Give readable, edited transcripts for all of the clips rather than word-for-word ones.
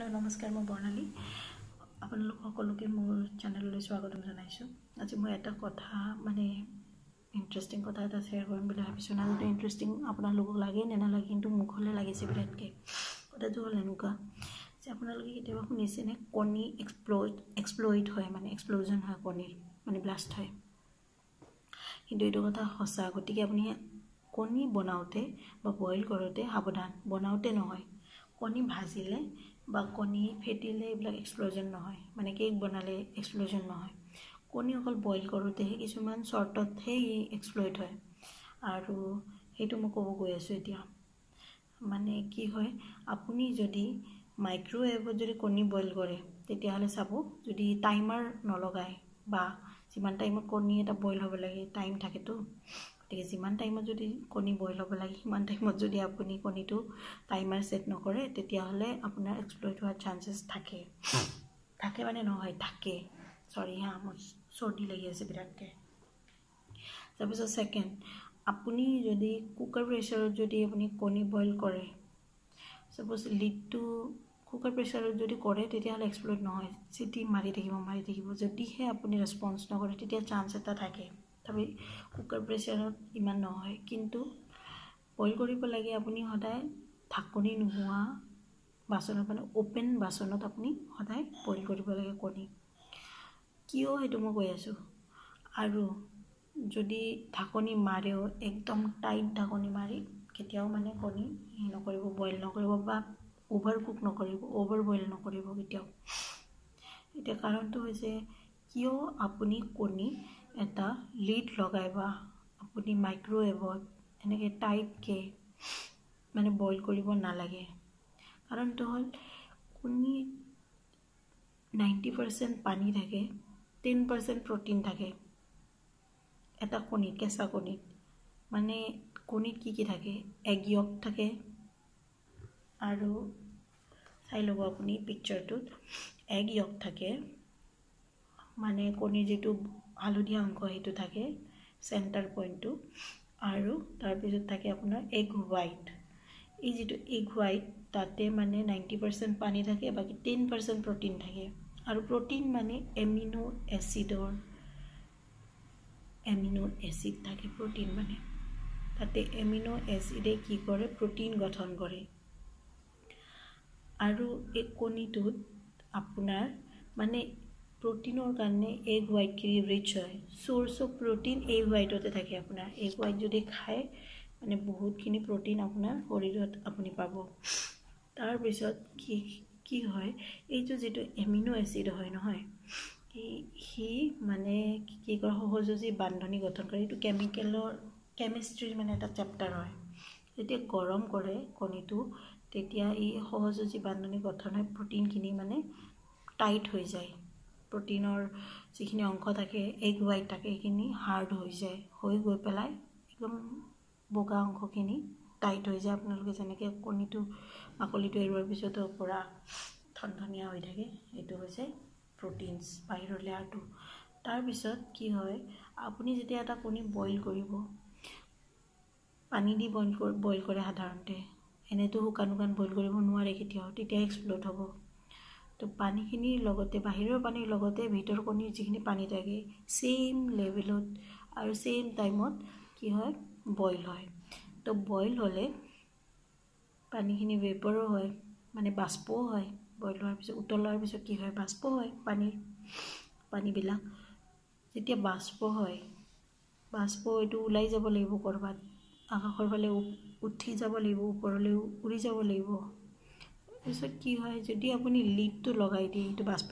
Hello नमस्कार मैं बर्णाली आपलोक सकलोके मोर channel स्वागतम जानाइछो। आज मैं एटा कथा माने इंटरेस्टिंग कथा एटा शेयर करिम बुली भाबिछो। नाजानो इंटरेस्टिंग आपनालोকক लागे ने नालागे किन्तु मुखले लागिसे बिराटके। कथाটো हल एनुका जे आपनालोके केতিয়াबा शुनिसेने कणी एक्सप्लोइट হয় माने एक्सप्लोजन হয় कणी माने ब्लास्ट হয়। किन्तु एटो कथा सचा गतिके आपुनि कणी बनाउते बा बॉइल करते सावधान बनाउते নহয় कणी भाजिले बा कणी फेटिले एबिलाक एक्सप्लोजन নহয় माने केक बनाले एक्सप्लोजन নহয় कणी अकल बॉइल करते हे किछुमान शर्टत हे एक्सप्लोइट হয় आरो हेतु म कब गय आछो एतिया माने की হয় आपुनि जदि माइक्रोवेवत जदि कणी बॉइल करे तेतिया हले साबो जदि टाइमार नलगाय बा जिमान टाइमत कणी एटा बॉइल होब लागे टाइम थाके तो गतिके जिमान टाइमत जदि कणी बॉइल होब लागे सिमान टाइमत जदि आपुनि कणीটো टाइमार सेट नकरे तेतिया हले आपुनार एक्सप्लोइट होवार चान्सेस थाके थाके माने নহয় थाके सॉरी हां म सर्दी लागि আছে बिराटके। তাৰপিছত सेकेंड आपुनि जदि कुकर प्रेसारत जदि आपुनि कणी बॉइल करे सपोज लिड टू कुकर प्रेसारत जदि करे तेतिया हले एक्सप्लोइट নহয় सिटी मारि থাকিব जदि हे आपुनि रेस्पन्स नकरे तेतिया चान्स एटा थाके तबे कुकर प्रेसारत इमान নহয় किन्तु बॉइल करिब लागे आपुनि हदाय ढाकनी नहुआ बासनत माने ओपेन बासनत आपुनि हदाय बॉइल करिब लागे कणी कियो हेतु म गय आछो आरो जदि ढाकनी मारेओ एकदम टाइट ढाकनी मारि केतियाओ माने कणी हि नकरिब बॉइल नकरिब बा ओभार कुक नकरिब ओभार बॉइल नकरिब केतियाओ एटा कारणটো হৈছে कियो आपुनि कणी एटा लिड लगाइबा आपुनि माइक्रोवेवत एनेके टाइट के माने बॉइल करिब ना लागे कारण तो हल कणी 90% पानी थाके 10% प्रोटीन थाके एटा कणी केसा कणी माने कणीत की थाके एग यक थाके आरो चाइ लबो आपुनि पिक्चरटुत एग यक थाके माने कणी जेतु हालधिया अंक हेतु थाके सेंटर पॉइंटटु आरो तार पिছত थाके आपुनार एग व्हाइट এই যেটো এগ হোয়াইট তাতে মানে 90% পানি থাকে বাকি 10% প্রোটিন থাকে আর প্রোটিন মানে অ্যামিনো অ্যাসিড থাকে প্রোটিন মানে তাতে অ্যামিনো অ্যাসিডে কি করে প্রোটিন গঠন করে আর এই কণিটোত আপনার মানে প্ৰোটিনৰ কাৰণে এগ হোয়াইট কি রিচ হয় সোর্স অফ প্রোটিন এগ হোয়াইটতে থাকে আপনার এগ হোয়াইট যদি খায় মানে বহুত কিনি প্রোটিন আপনার শরীরত আপনি পাবো তার পিছত কি হয় এইটো যেটো অ্যামিনো অ্যাসিড হয় নহয় হি মানে কি কৰে সহজে বান্ধনী গঠন কৰে এইটো কেমিস্ট্রি মানে এটা চ্যাপ্টার হয় যেতিয়া গরম করে কণিটো তেতিয়া এই সহজে বান্ধনী গঠন হয় প্রোটিন কিনি মানে টাইট হৈ যায় প্ৰোটিনৰ যিখিনি অংশ থাকে এগ হোয়াইট থাকে এইখিনি হার্ড হৈ যায় হৈ গৈ পেলাই একদম बोगा अंशखिनि टाइट हो जाए आपनालोके जेनेके कणीটো माकलिটো एरोৱাৰ পিছতো পুৰা থনথনিয়া হৈ থাকে এটো হৈছে প্ৰটিনছ বাহিৰৰ লেয়াৰটো তাৰ পিছত কি হয় আপুনি যেতিয়া এটা কণী বইল কৰিব পানী দি বইল কৰে সাধাৰণতে এনেটো হুকান বইল কৰিব নোৱাৰে কেতিয়াও তেতিয়া এক্সপ্লোড হ'ব তো পানীখিনিৰ লগতে বাহিৰৰ পানীৰ লগতে ভিতৰ কণীৰ যিখিনি পানী থাকে সেম লেভেলত আৰু সেম টাইমত কি হয় বইল হয় तो बॉइल होले पानीखिनि वेपर হয় মানে বাষ্প হয় বইল হোৱাৰ পিছত উতলাৰ পিছত কি হয় বাষ্প হয় পানী বিলাক যেতিয়া বাষ্প হয় বাষ্প এটো উলাই যাব লাগিব কৰবাত আকাশৰ ফালে উঠি যাব লাগিব ওপৰলৈ উৰি যাব লাগিব পিছত কি হয় যদি আপুনি লিডটো লগাই দিয়ে এটো বাষ্প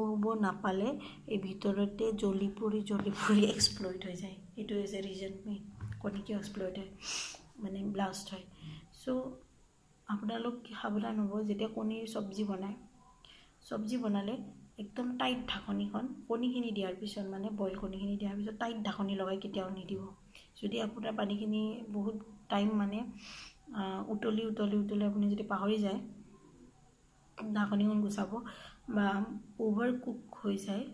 হ'ব নাপালে এই ভিতৰতে জ্বলি পৰি এক্সপ্লোড হৈ যায় এটো ইজ এ ৰিজন মেইন कणी की एक्सप्लोड है माने ब्लास्ट है सो आपनालोक सावधान हो जेते कणीर सब्जी बनाले एकदम टाइट ढाकनीखन कणीखिनि दियार पिছত माने बॉइल कणीखिनि दियार पिছত टाइट ढाकनी लगाय केতিয়াও निदिব যদি আপোনাৰ পানীখিনি বহুত টাইম মানে উতলি আপুনি যদি পাহৰি যায় ঢাকনিখন গুছাব বা ওভাৰ কুক হৈ যায়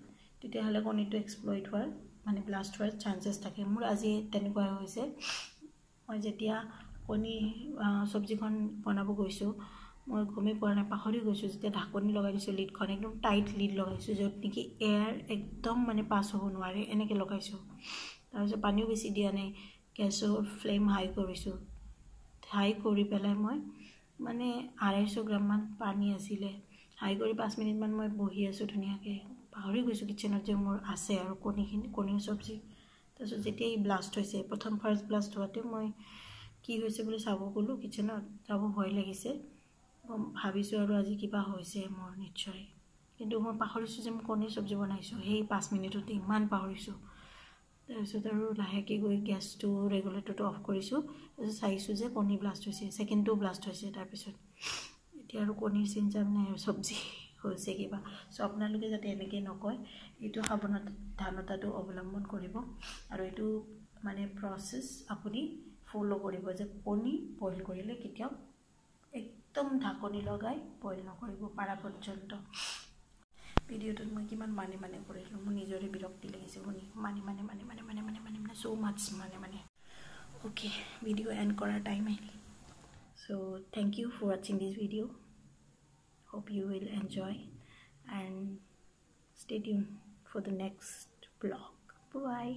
তেতিয়া হলে কণীটো এক্সপ্লোইট হোৱাৰ মানে ব্লাষ্ট হোৱাৰ চান্সেস থাকে মোৰ আজি তেনেকুৱা হৈছে মই যেতিয়া কণী সब्जीখন বনাব গৈছো মই গমেই পোৱা নাই, পাহৰি গৈছোঁ। যেতিয়া ঢাকনি লগাই দিছোঁ লিডখন, একদম টাইট লিড লগাইছোঁ, য'ত নেকি এয়াৰ একদম মানে পাছ হ'ব নোৱাৰে, এনেকৈ লগাইছোঁ। তাৰপিছত পানীও বেছি দিয়া নাই, গেছৰ ফ্লেম হাই কৰিছোঁ। হাই কৰি পেলাই মই মানে 250 গ্ৰামমান পানী আছিলে, হাই কৰি 5 মিনিটমান মই বহি আছোঁ ধুনীয়াকৈ। পাহৰি গৈছোঁ কিটচেনত যে মোৰ আছে আৰু কণীৰ চব্জি। তাৰপিছত যেতিয়া ব্লাষ্ট হৈছে, ফাৰ্ষ্ট ব্লাষ্ট হোৱাতে মই কি হৈছে বুলি চাব গ'লোঁ কিটচেনত, যাব ভয় লাগিছে। ভাবিছোঁ আৰু আজি কিবা হৈছে মোৰ নিশ্চয়, কিন্তু মই পাহৰিছোঁ যে মই কণীৰ চব্জি বনাইছোঁ। সেই 5 মিনিটতে ইমান পাহৰিছোঁ। তাৰপিছত আৰু লাহেকৈ গৈ গেছটো ৰেগুলেটৰটো অফ কৰিছোঁ। তাৰপিছত চাইছোঁ যে কণী ব্লাষ্ট হৈছে, ছেকেণ্ডটো ব্লাষ্ট হৈছে। তাৰপিছত এতিয়া আৰু কণীৰ চিন্তা নাই আৰু চব্জি হৈছে কিবা। চ' আপোনালোকে যাতে এনেকৈ নকয়, এইটো সাৱধানতাটো অৱলম্বন কৰিব। আৰু এইটো মানে প্ৰচেছ আপুনি ফ'ল' কৰিব যে কণী বইল কৰিলে কেতিয়াও একদম ঢাকনি লগাই বইল নকৰিব পাৰা পৰ্যন্ত। ভিডিঅ'টোত মই কিমান মানে কৰিলোঁ, মোৰ নিজৰে বিৰক্তি লাগিছে শুনি। মানে চ' মাছ মানে অ'কে, ভিডিঅ' এণ্ড কৰাৰ টাইম আহিল। চ' থেংক ইউ ফৰ ৱাচিং this video'. Hope you will enjoy and stay tune for the next blog. By.